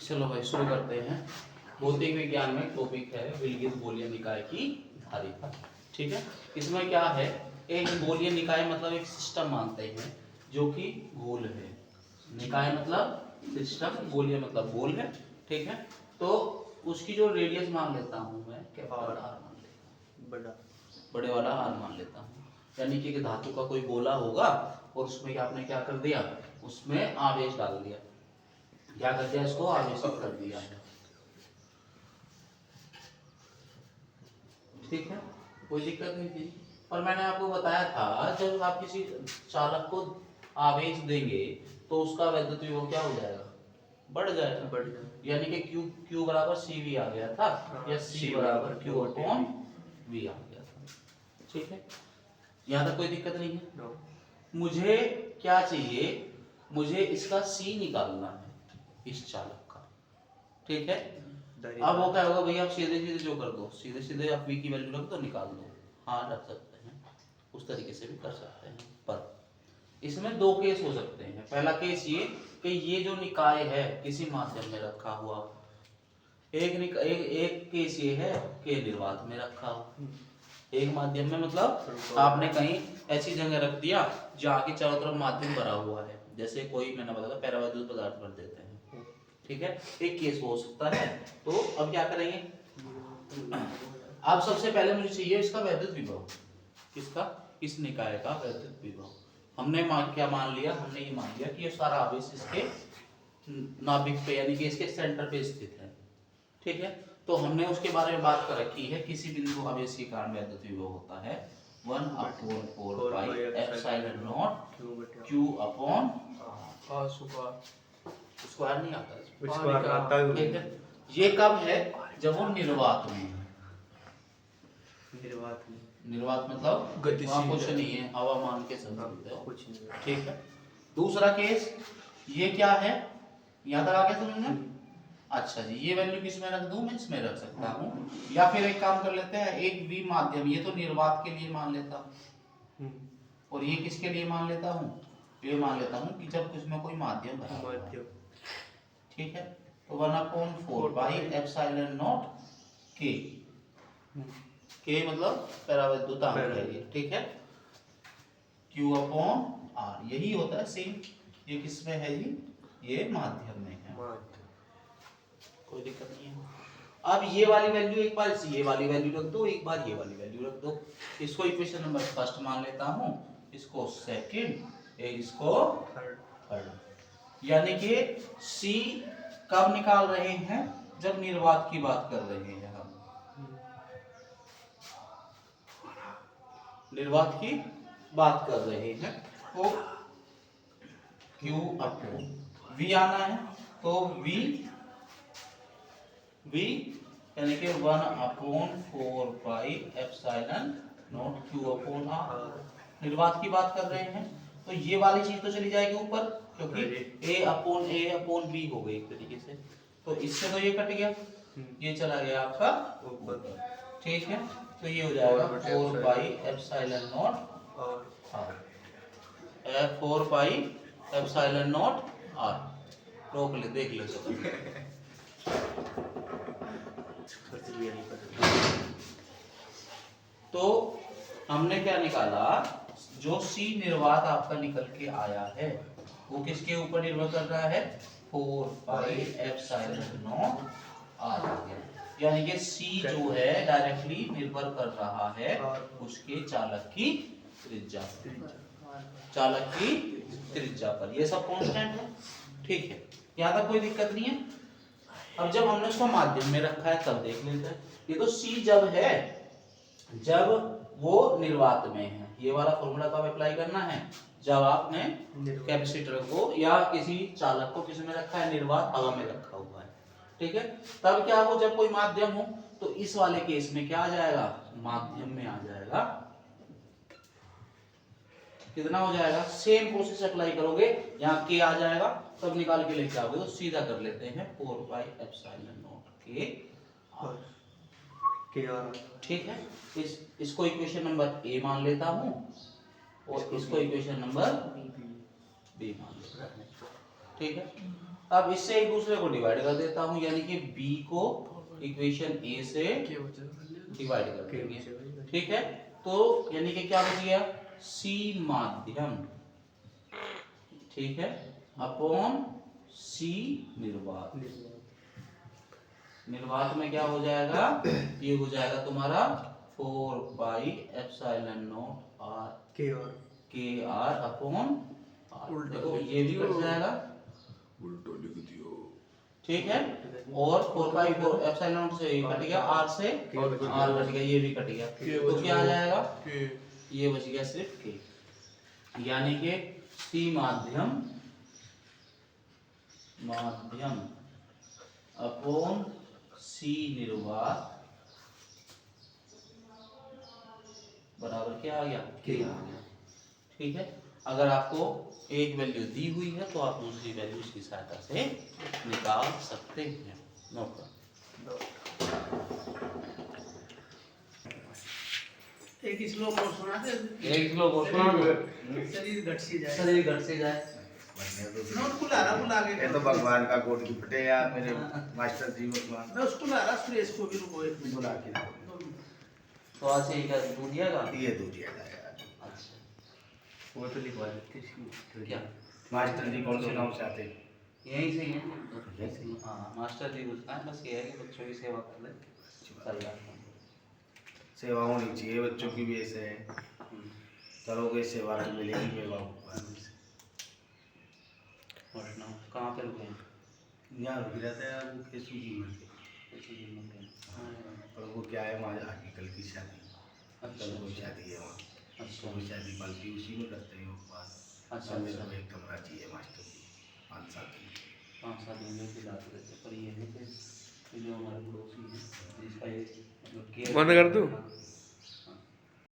चलो भाई शुरू करते हैं। भौतिक विज्ञान में टॉपिक है विलगित गोलीय निकाय की धारिता। ठीक है, इसमें क्या है, एक गोलीय निकाय मतलब एक सिस्टम मानते हैं जो कि गोल है। निकाय मतलब सिस्टम, गोलीय मतलब गोल है। ठीक है, तो उसकी जो रेडियस मान लेता हूँ मैं कैपिटल आर मान लेता हूँ, बड़े वाला आर मान लेता हूँ। यानी कि धातु का कोई गोला होगा और उसमें आपने क्या कर दिया, उसमें आवेश डाल दिया। क्या कर दिया, इसको आवेशित कर दिया। ठीक है, कोई दिक्कत नहीं थी। पर मैंने आपको बताया था जब आप किसी चालक को आवेश देंगे तो उसका वैद्युत विभव क्या हो जाएगा, बढ़ जाएगा। यानी कि Q Q बराबर CV आ गया था, या C बराबर Q अपॉन V आ गया था। ठीक है, यहाँ तक कोई दिक्कत नहीं है। मुझे क्या चाहिए, मुझे इसका C निकालना है इस चालक का। ठीक है, अब वो क्या होगा भैया, आप सीधे सीधे जो कर दो, सीधे सीधे आप V की वैल्यू रख दो, निकाल दो। हाँ रख सकते हैं, उस तरीके से भी कर सकते हैं। पर इसमें दो केस हो सकते हैं। पहला केस ये कि ये जो निकाय है किसी माध्यम में रखा हुआ, एक केस ये है कि निर्वात में रखा हुआ। एक माध्यम में मतलब आपने कहीं ऐसी जगह रख दिया जहाँ की चारों तरफ माध्यम भरा हुआ है, जैसे कोई मैंने बताया पैरावैद्युत पदार्थ भर देते हैं। ठीक है, एक केस हो सकता है। तो अब क्या करेंगे, अब सबसे पहले मुझे चाहिए इसका वैद्युत विभव। किसका, इस निकाय का वैद्युत विभव। हमने क्या मान लिया, हमने ये मान लिया कि ये सारा आवेश इसके नाभिक पे यानी कि इसके सेंटर पे स्थित है। ठीक है, तो हमने उसके बारे में बात कर रखी है, किसी बिंदु आवेश के कारण वैद्युत विभव होता है 1/4 pi epsilon not Q upon square नहीं आता। ठीक है, ये कब है, जब वो निर्वात में है। निर्वात मतलब वहाँ कुछ नहीं है, हवा मान के समझते हो कुछ नहीं। ठीक है, दूसरा केस ये क्या है, यहाँ तक आ गया समझ। अच्छा जी, ये वैल्यू किस में रख दूं, मैं इसमें रख सकता हूँ, या फिर एक काम कर लेते हैं, एक V माध्यम, ये तो निर्वात के लिए मान लेता हूँ और ये किसके लिए मान लेता हूँ, ये मान लेता हूँ कि जब इसमें कोई माध्यम भरा हुआ है। ठीक है, तो 1/4 पाई एप्सिलॉन नॉट K मतलब परावैद्युतांक है ये। ठीक है, Q अपॉन R यही होता है सेम। ये किस में है जी, ये माध्यम में है, कोई दिक्कत नहीं है। अब ये वाली वैल्यू एक बार ये वाली वैल्यू रख दो, एक बार ये वाली वैल्यू रख दो। इसको इक्वेशन नंबर फर्स्ट मान लेता हूँ, इसको सेकंड, इसको थर्ड। यानी कि C कब निकाल रहे हैं, जब निर्वात की बात कर रहे हैं हम, निर्वात की बात कर रहे हैं। तो Q अपॉन V आना है, तो V यानी कि 1/4 pi epsilon not Q upon R। निर्वात की बात कर रहे हैं, तो ये वाली चीज तो चली जाएगी ऊपर, क्योंकि A अपॉन B हो गई एक तरीके से। तो इससे तो ये कट गया, ये चला गया आपका ऊपर। ठीक है, तो ये हो जाएगा 4 pi epsilon not R, 4 pi epsilon not R। रोक ले, देख ले सब। तो हमने क्या निकाला, जो C निर्वात आपका निकल के आया है वो किसके ऊपर निर्भर कर रहा है, 4 पाई एप्सिलॉन नॉट R। यानी कि C जो है डायरेक्टली निर्भर कर रहा है उसके चालक की त्रिज्या पर, चालक की त्रिज्या पर। ये सब कांस्टेंट है। ठीक है, यहाँ तक कोई दिक्कत नहीं है। अब जब हमने उसको माध्यम में रखा है तब देख लेते हैं। ये तो C जब है, जब वो निर्वात में है, ये वाला फॉर्मूला कब अप्लाई करना है, जब आपने कैपेसिटर को या किसी चालक को किस में रखा है, निर्वात हवा में रखा हुआ है। ठीक है, तब क्या हो, जब कोई माध्यम हो तो इस वाले केस में क्या आ जाएगा, माध्यम में आ जाएगा। कितना हो जाएगा, सेम प्रोसेस अप्लाई करोगे, यहाँ K आ जाएगा, तब निकाल के लेके आओगे, तो सीधा कर लेते हैं 4 pi epsilon not K R। ठीक है, इसको इक्वेशन नंबर A मान लेता हूँ और इसको इक्वेशन नंबर B मान लेता हूँ। ठीक है, अब इससे एक दूसरे को डिवाइड कर देता हूँ, यानी कि b को इक्वेशन a से डिवाइड कर देंगे। ठीक है, तो यानी कि क्या बच गया, c माध्यम, ठीक है, अपॉन c निर्वात। निर्वात में क्या हो जाएगा, ये हो जाएगा तुम्हारा 4 पाई एप्सिलॉन नॉट r के r अपॉन r। देखो ये भी कट जाएगा, उल्टा लिख दियो। ठीक है, और 4 पाई 4 एप्सिलॉन नॉट से ये कट गया, r से r कट गया, ये भी कट गया, तो क्या आ जाएगा, ये बच गया सिर्फ k, यानी कि c माध्यम अपॉन c निर्वात बराबर क्या आ गया, k आ गया। ठीक है, अगर आपको एक वैल्यू दी हुई है तो आप दूसरी वैल्यू इसकी सहायता से निकाल सकते हैं। नोट करो। एक श्लोक और सुना दे, एक श्लोक और सुना दो। शरीर घट सी जाए, शरीर घट से जाए। नोट बुला रहा, बुला के ये तो भगवान का कोट की फटे यार, मेरे मास्टर जी भगवान। मैं उसको ला रहा, सुरेश को भी रुको एक मिनट बुला के तो आज से क्या दूध दिएगा? ये दो दिया था यार। अच्छा, वो तो लिखवा देते इसकी क्या, मास्टर जी कौन से नाम से आते हैं? यहीं से ही है। हाँ, मास्टर जी उसका है, बस ये है कि बच्चों की सेवा कर ले, चल रहा है। सेवा होनी चाहिए बच्चों की भी, ऐसे है करोगे सेवा तो मिलेगी मेवा ऊपर। और सुनाओ, कहाँ पे रुके हैं? यहाँ रुक जाता है यार, वो केसू जी में थे। किसी दिन में गए। पर वो क्या है, हमारे आगे कल की शादी, अच्छा, कल कोई शादी है वहाँ, अच्छा, वो शादी बल्कि उसी में करते हैं उपवास। अच्छा, मेरे अच्छा। को एक कमरा चाहिए मास्टर जी, 5-7 दिन। 5-7 दिन में दिलाते रहते, पर ये है कि जो हमारे पड़ोसी हैं जिसका ये मतलब बंद कर दूं?